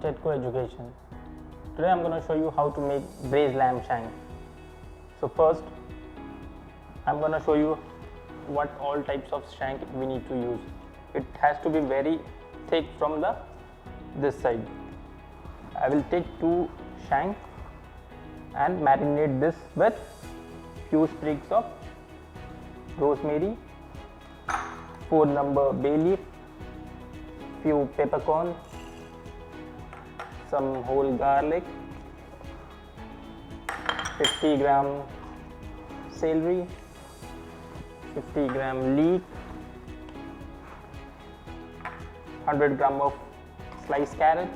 Tedco Education. Today I'm going to show you how to make braised lamb shank. So first I'm going to show you what all types of shank we need to use. It has to be very thick from this side. I will take 2 shank and marinate this with few sprigs of rosemary, 4 number bay leaf, few peppercorn, some whole garlic, 50 gram celery, 50 gram leek, 100 gram of sliced carrot,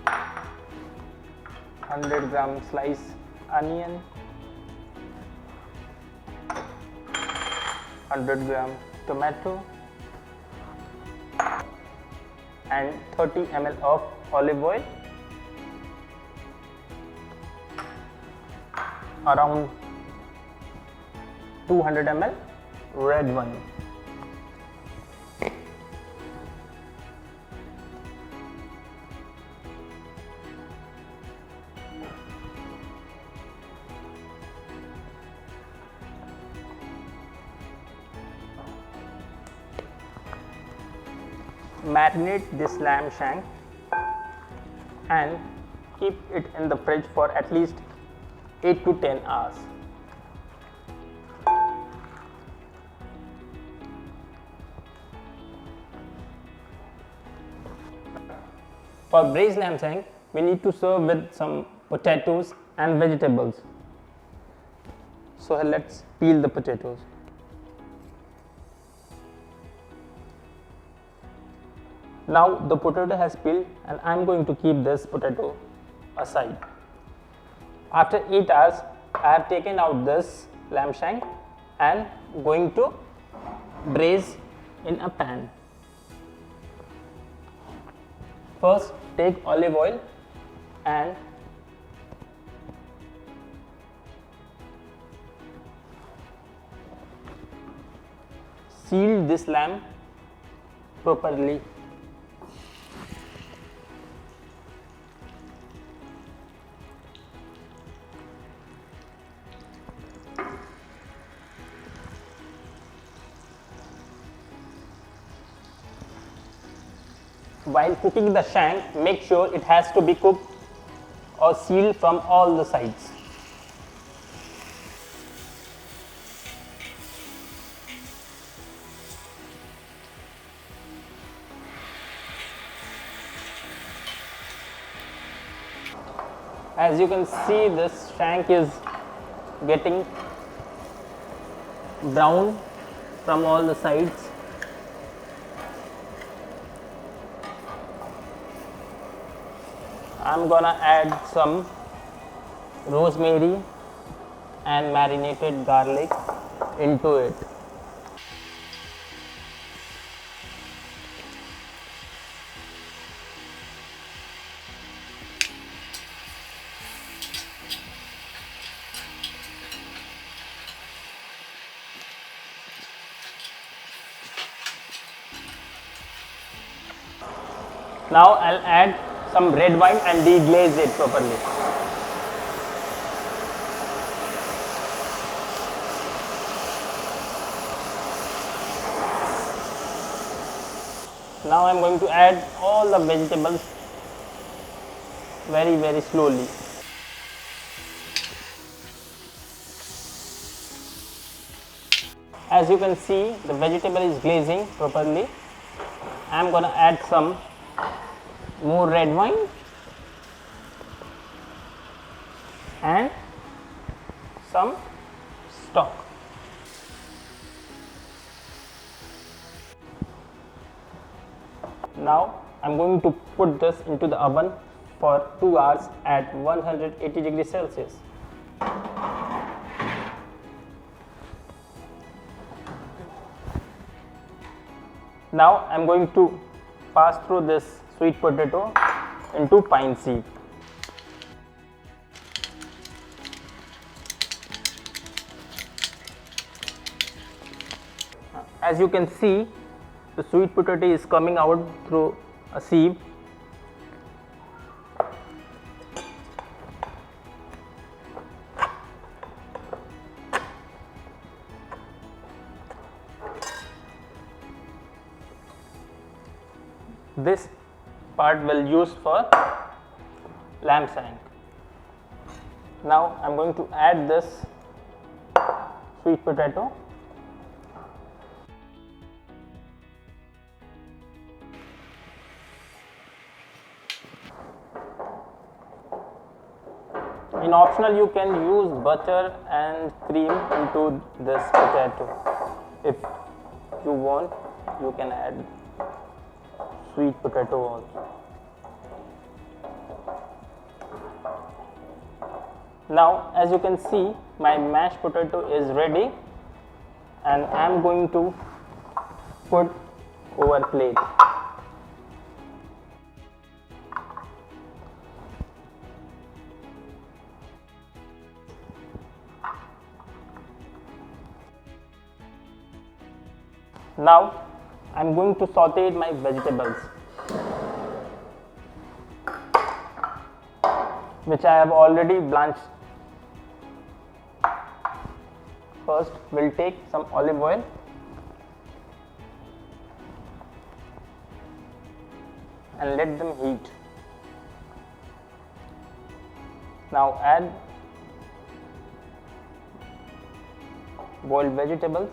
100 gram sliced onion, 100 gram tomato, and 30 ml of olive oil, around 200 ml red wine. Marinate this lamb shank and keep it in the fridge for at least 8 to 10 hours. For braised lamb shank, we need to serve with some potatoes and vegetables. So let's peel the potatoes. Now the potato has peeled and I am going to keep this potato aside. After 8 hours, I have taken out this lamb shank and going to braise in a pan. First take olive oil and seal this lamb properly. While cooking the shank, make sure it has to be cooked or sealed from all the sides. As you can see, this shank is getting brown from all the sides. I'm gonna add some rosemary and marinated garlic into it. Now I'll add some red wine and deglaze it properly. Now I am going to add all the vegetables very slowly. As you can see, the vegetable is glazing properly. I am going to add some more red wine and some stock. Now I am going to put this into the oven for 2 hours at 180 degrees Celsius. Now I am going to pass through this sweet potato into pine seed. As you can see, the sweet potato is coming out through a sieve. this part will use for lamb shank. Now I am going to add this sweet potato. In optional, you can use butter and cream into this potato. If you want, you can add sweet potato also. Now, as you can see, my mashed potato is ready, and I am going to put over plate. Now I am going to saute my vegetables, which I have already blanched. First, we'll take some olive oil and let them heat. Now add boiled vegetables.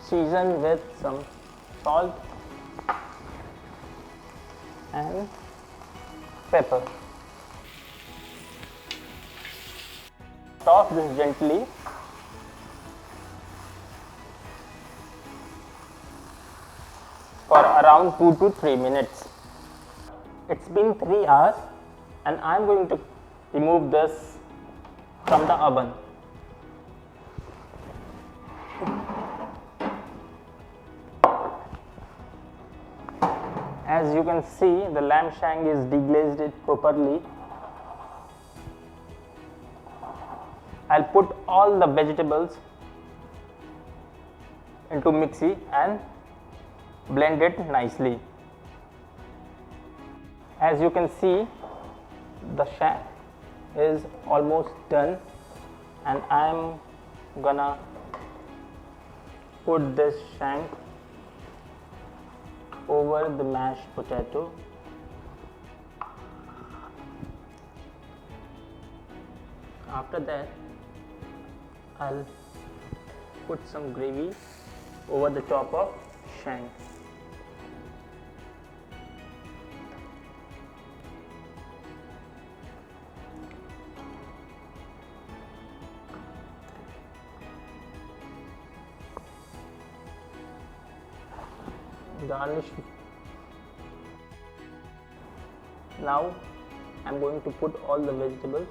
Season with some salt and pepper. Toss this gently. For around 2 to 3 minutes. It's been 3 hours and I am going to remove this from the oven. As you can see, the lamb shank is deglazed it properly. I'll put all the vegetables into mixie and blend it nicely. As you can see, the shank is almost done, and I am gonna put this shank over the mashed potato. After that, I'll put some gravy over the top of shank. Garnish. Now I am going to put all the vegetables